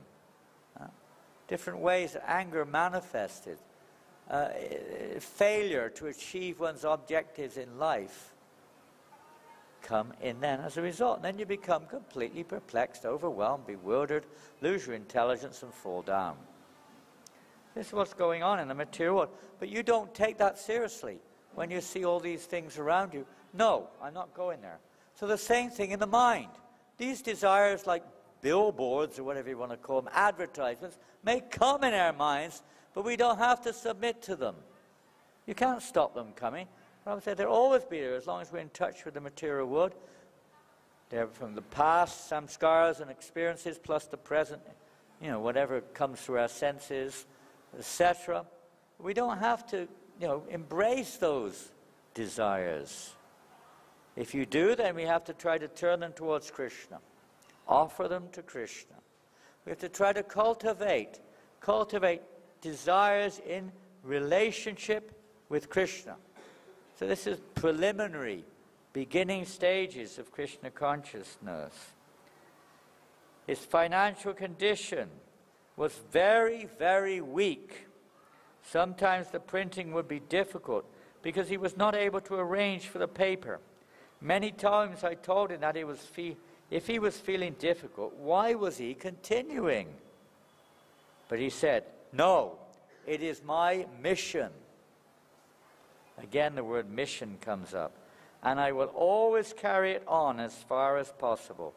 Different ways that anger manifested. Failure to achieve one's objectives in life come in then as a result. And then you become completely perplexed, overwhelmed, bewildered, lose your intelligence and fall down. This is what's going on in the material world. But you don't take that seriously when you see all these things around you. No, I'm not going there. So the same thing in the mind. These desires, like billboards or whatever you want to call them, advertisements, may come in our minds, but we don't have to submit to them. You can't stop them coming. Prabhupada said they'll always be there as long as we're in touch with the material world. They're from the past, samskaras and experiences, plus the present, whatever comes through our senses, etc. We don't have to, embrace those desires. If you do, then we have to try to turn them towards Krishna. Offer them to Krishna. We have to try to cultivate desires in relationship with Krishna. So this is preliminary, beginning stages of Krishna consciousness. His financial condition was very, very weak. Sometimes the printing would be difficult because he was not able to arrange for the paper. Many times I told him that if he was feeling difficult, why was he continuing? But he said, no, it is my mission. Again, the word mission comes up. And I will always carry it on as far as possible.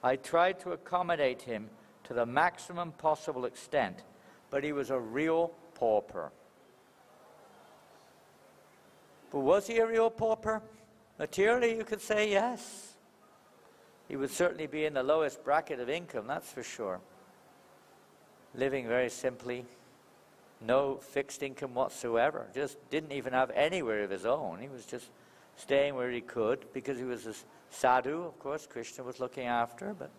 I tried to accommodate him to the maximum possible extent, but he was a real pauper. But was he a real pauper? Materially, you could say yes. He would certainly be in the lowest bracket of income, that's for sure. Living very simply, no fixed income whatsoever. Just didn't even have anywhere of his own. He was just staying where he could because he was a sadhu, of course, Krishna was looking after, but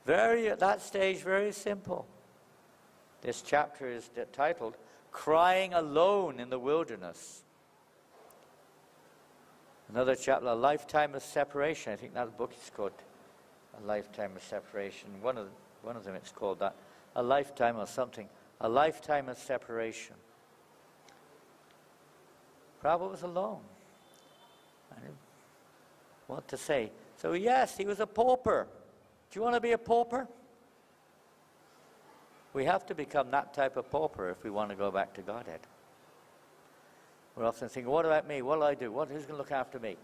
at that stage, very simple. This chapter is titled, Crying Alone in the Wilderness. Another chapter, A Lifetime of Separation. I think that book is called A Lifetime of Separation. One of them it's called that. A Lifetime of something. A Lifetime of Separation. Prabhupada was alone. I didn't know what to say. So yes, he was a pauper. Do you want to be a pauper? We have to become that type of pauper if we want to go back to Godhead. We're often thinking, what about me? What will I do? Who's going to look after me?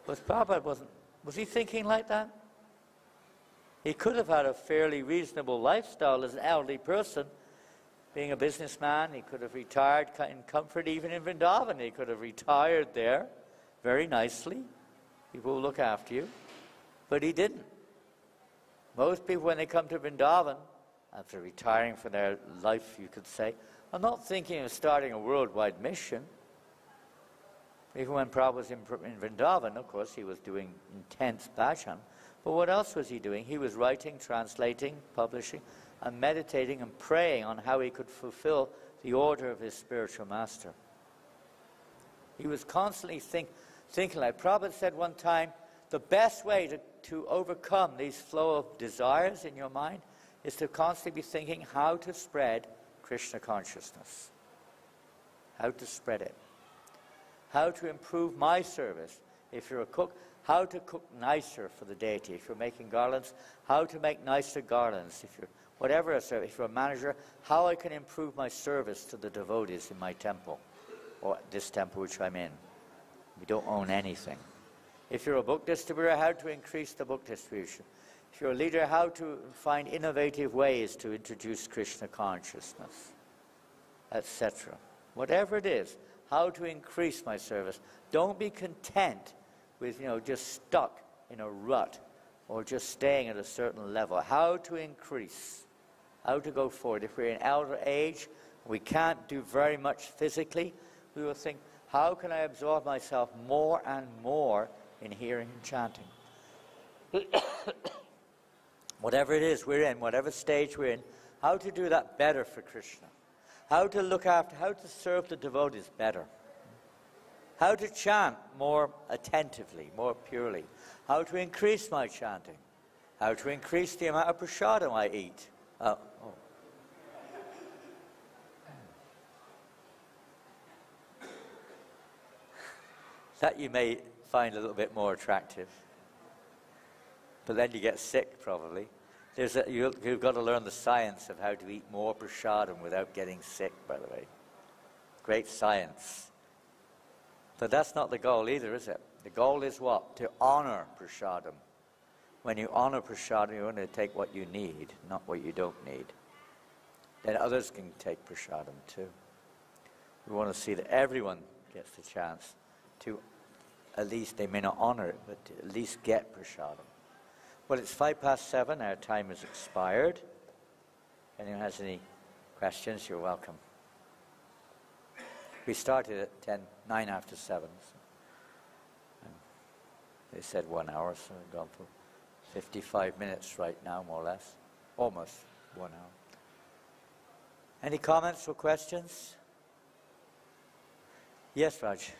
But Prabhupada was he thinking like that? He could have had a fairly reasonable lifestyle as an elderly person. Being a businessman, he could have retired in comfort, even in Vrindavan. He could have retired there very nicely. People will look after you. But he didn't. Most people, when they come to Vrindavan, after retiring from their life, you could say, are not thinking of starting a worldwide mission. Even when Prabhupada was in Vrindavan, of course, he was doing intense bhajan. But what else was he doing? He was writing, translating, publishing, and meditating and praying on how he could fulfill the order of his spiritual master. He was constantly thinking like Prabhupada said one time, the best way to overcome these flow of desires in your mind is to constantly be thinking how to spread Krishna consciousness. How to spread it. How to improve my service. If you're a cook, how to cook nicer for the deity. If you're making garlands, how to make nicer garlands. If you're whatever a service, if you're a manager, how I can improve my service to the devotees in my temple, or this temple which I'm in. We don't own anything. If you're a book distributor, how to increase the book distribution. If you're a leader, how to find innovative ways to introduce Krishna consciousness, etc. Whatever it is, how to increase my service. Don't be content with, just stuck in a rut or just staying at a certain level. How to increase, how to go forward. If we're in elder age, we can't do very much physically, we will think, how can I absorb myself more and more in hearing and chanting? Whatever it is we're in, whatever stage we're in, how to do that better for Krishna. How to look after, how to serve the devotees better. How to chant more attentively, more purely. How to increase my chanting. How to increase the amount of prasadam I eat. That you may find a little bit more attractive. But then you get sick, probably. You've got to learn the science of how to eat more prasadam without getting sick, by the way. Great science. But that's not the goal either, is it? The goal is what? To honor prasadam. When you honor prasadam, you want to take what you need, not what you don't need. Then others can take prasadam too. We want to see that everyone gets the chance to, at least they may not honor it, but to at least get prasadam. Well, it's 7:05, our time has expired. If anyone has any questions, you're welcome. We started at 9 after 7. So, they said 1 hour, so we've gone for 55 minutes right now, more or less. Almost 1 hour. Any comments or questions? Yes, Raj.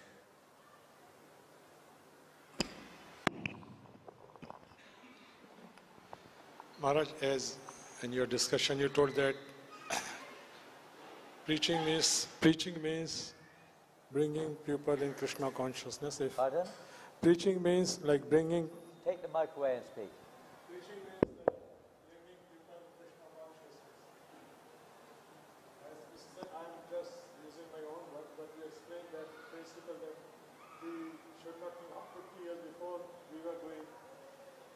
Maharaj, as in your discussion you told that preaching means bringing people in Krishna consciousness. Pardon? Preaching means like bringing... Take the mic away and speak. Preaching means like bringing people in Krishna consciousness. As you said, I'm just using my own word, but you explained that principle that we should not think of 50 years before we were doing,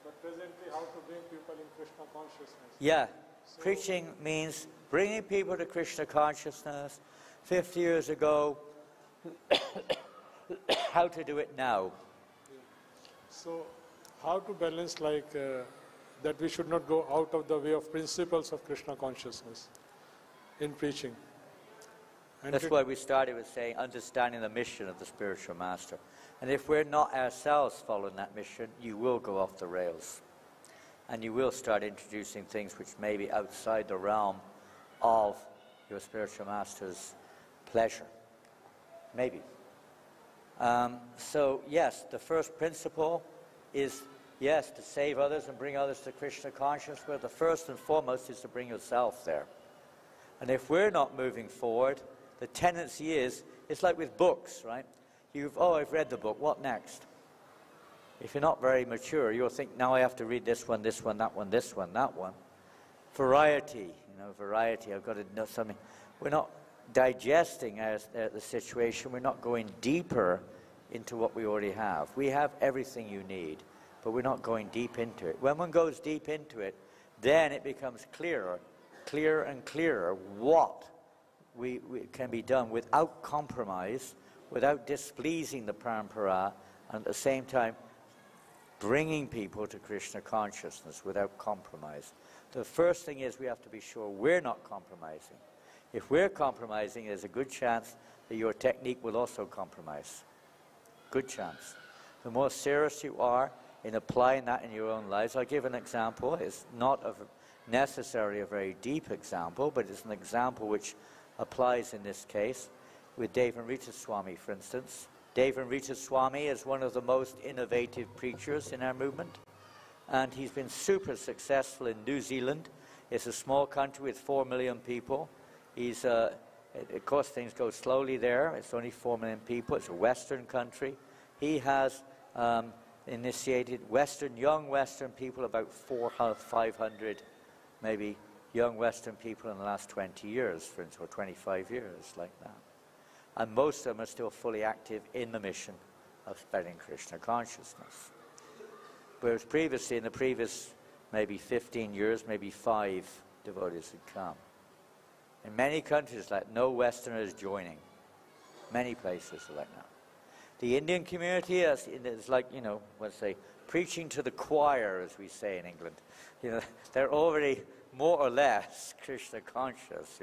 but presently how to bring people in Krishna consciousness. Yeah. So, preaching means bringing people to Krishna consciousness. 50 years ago, how to do it now. Yeah. So, how to balance like that we should not go out of the way of principles of Krishna consciousness in preaching. And that's why we started with saying understanding the mission of the spiritual master. And if we're not ourselves following that mission, you will go off the rails. And you will start introducing things which may be outside the realm of your spiritual master's pleasure. Maybe. So, yes, the first principle is, yes, to save others and bring others to Krishna consciousness, but the first and foremost is to bring yourself there. And if we're not moving forward, the tendency is, it's like with books, right? I've read the book, what next? If you're not very mature, you'll think, now I have to read this one, that one, this one, that one. Variety, variety, I've got to know something. We're not digesting the situation, we're not going deeper into what we already have. We have everything you need, but we're not going deep into it. When one goes deep into it, then it becomes clearer and clearer what we can be done without compromise, without displeasing the parampara, and at the same time bringing people to Krishna consciousness without compromise. The first thing is we have to be sure we're not compromising. If we're compromising, there's a good chance that your technique will also compromise. good chance. The more serious you are in applying that in your own lives, I'll give an example. It's not necessarily a very deep example, but it's an example which applies in this case with Devanrita Swami, for instance. Devanrita Swami is one of the most innovative preachers in our movement, and he's been super successful in New Zealand. It's a small country with 4 million people. Of course, things go slowly there. It's only 4 million people. It's a Western country. He has initiated young Western people, about 500, maybe, young Western people in the last 20 years, for instance, or 25 years, like that. And most of them are still fully active in the mission of spreading Krishna consciousness. Whereas previously, in the previous maybe 15 years, maybe 5 devotees had come. In many countries, like no Westerners joining. Many places are like that. The Indian community is like, let's say, preaching to the choir, as we say in England. They're already more or less Krishna conscious,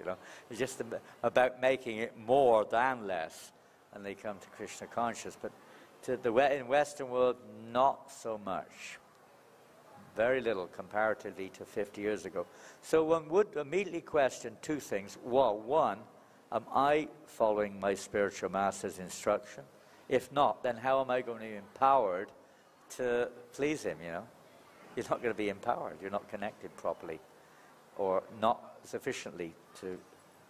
It's just about making it more than less, and they come to Krishna conscious. But in Western world, not so much. Very little comparatively to 50 years ago. So one would immediately question two things. Well, one, am I following my spiritual master's instruction? If not, then how am I going to be empowered to please him, You're not going to be empowered. You're not connected properly or not sufficiently to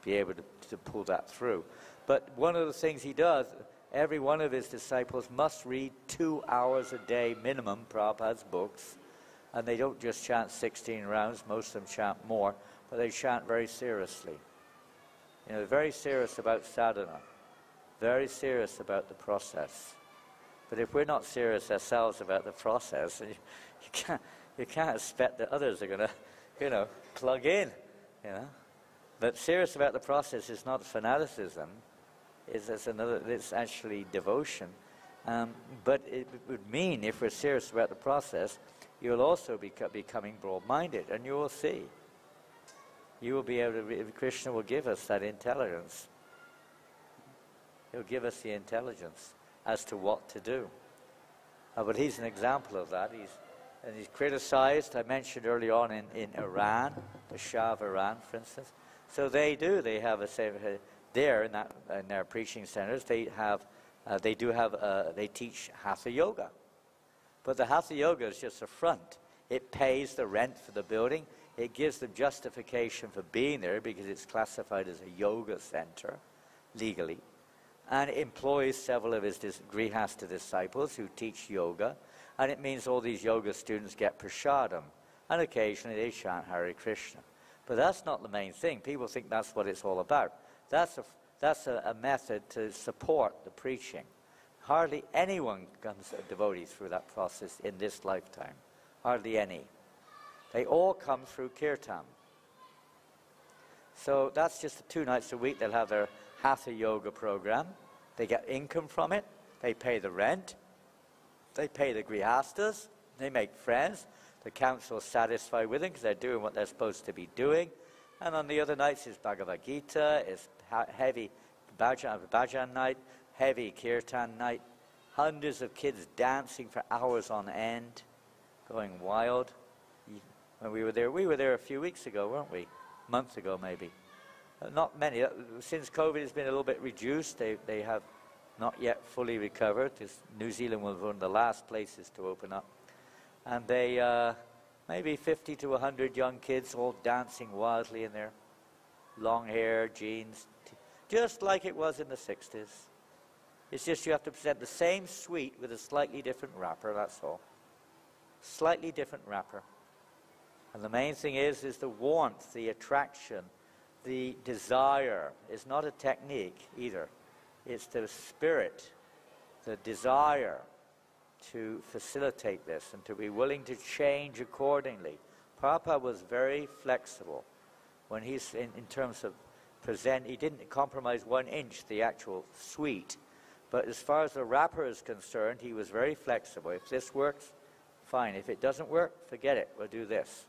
be able to pull that through. But one of the things he does, every one of his disciples must read 2 hours a day minimum, Prabhupada's books. And they don't just chant 16 rounds, most of them chant more, but they chant very seriously. Very serious about sadhana, very serious about the process. But if we're not serious ourselves about the process, you can't expect that others are going to, plug in, But serious about the process is not fanaticism, it's actually devotion. But it would mean, if we're serious about the process, you'll also be becoming broad-minded, and you will see. You will be able to, Krishna will give us that intelligence. He'll give us the intelligence as to what to do. But he's an example of that. He's criticized, I mentioned early on, in Iran, the Shah of Iran, for instance. So they have there in their preaching centers, they teach Hatha Yoga. But the Hatha Yoga is just a front. It pays the rent for the building. It gives them justification for being there because it's classified as a yoga center, legally. And it employs several of his Grihastha disciples who teach yoga. And it means all these yoga students get prasadam. And occasionally they chant Hare Krishna. But that's not the main thing. People think that's what it's all about. That's a method to support the preaching. Hardly anyone becomes a devotee through that process in this lifetime. Hardly any. They all come through kirtan. So that's just 2 nights a week. They'll have their Hatha Yoga program. They get income from it. They pay the rent. They pay the grihastas. They make friends. The council is satisfied with them because they're doing what they're supposed to be doing. And on the other nights it's Bhagavad Gita, it's heavy bhajan night, heavy kirtan night, hundreds of kids dancing for hours on end, going wild. When we were there a few weeks ago, weren't we? A month ago, maybe. Not many. Since COVID has been a little bit reduced, they have not yet fully recovered. New Zealand was one of the last places to open up. And they, maybe 50 to 100 young kids all dancing wildly in their long hair, jeans, just like it was in the 60s. It's just you have to present the same sweet with a slightly different wrapper, that's all. Slightly different wrapper. And the main thing is the warmth, the attraction, the desire. It's not a technique either. It's the spirit, the desire to facilitate this and to be willing to change accordingly. Prabhupada was very flexible when he's in terms of he didn't compromise 1 inch the actual sweet. But as far as the wrapper is concerned, he was very flexible. If this works, fine. If it doesn't work, forget it. We'll do this.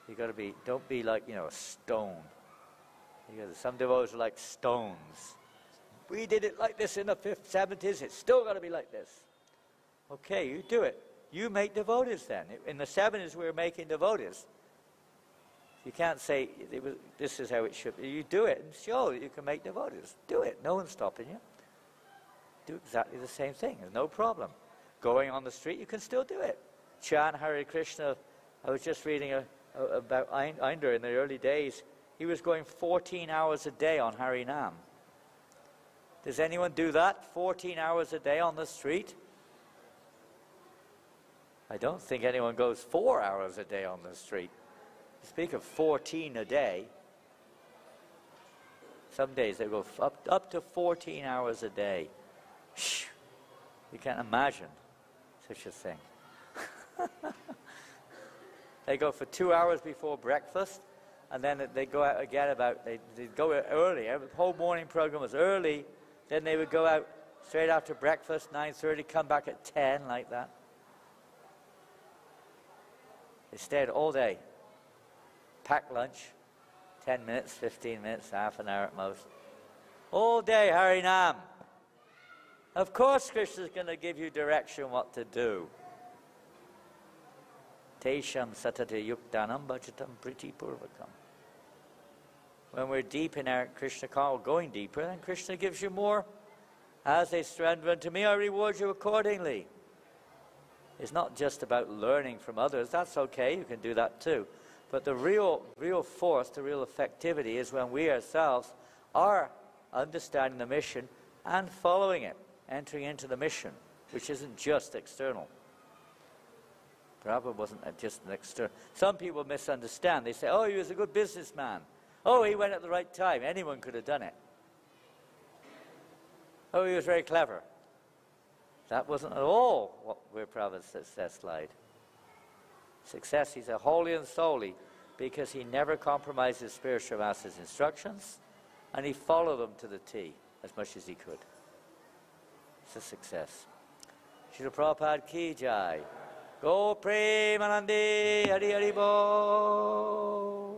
You got to be, don't be like, a stone. Some devotees are like stones. we did it like this in the 70s, it's still got to be like this. Okay, you do it. You make devotees then. In the 70s, we were making devotees. You can't say, this is how it should be. You do it and show that you can make devotees. Do it. No one's stopping you. Do exactly the same thing. There's no problem. Going on the street, you can still do it. Chant Hare Krishna. I was just reading about Inder in the early days. He was going 14 hours a day on Hari Nam. Does anyone do that? 14 hours a day on the street? I don't think anyone goes 4 hours a day on the street. Speak of 14 a day. Some days they go up to 14 hours a day. You can't imagine such a thing. They go for 2 hours before breakfast, and then they go out again they go early. The whole morning program was early. Then they would go out straight after breakfast, 9:30, come back at 10, like that. They stayed all day. Packed lunch, 10 minutes, 15 minutes, half an hour at most. All day, Hari Nam. Of course Krishna's going to give you direction what to do. Tesham satate yuktanam bhajatam priti purvakam. When we're deep in our Krishna call, going deeper, then Krishna gives you more. As they surrender unto me, I reward you accordingly. It's not just about learning from others. That's okay, you can do that too. But the real force, the real effectivity is when we ourselves are understanding the mission and following it, entering into the mission, which isn't just external. Prabhupada wasn't just an external. Some people misunderstand. They say, oh, he was a good businessman. Oh, he went at the right time. Anyone could have done it. Oh, he was very clever. That wasn't at all where Prabhupada's success lied. Success, he's a holy and solely because he never compromised his spiritual master's instructions and he followed them to the T as much as he could. It's a success. Srila Prabhupada ki jai. Go Premanandi Hari Hari Bo.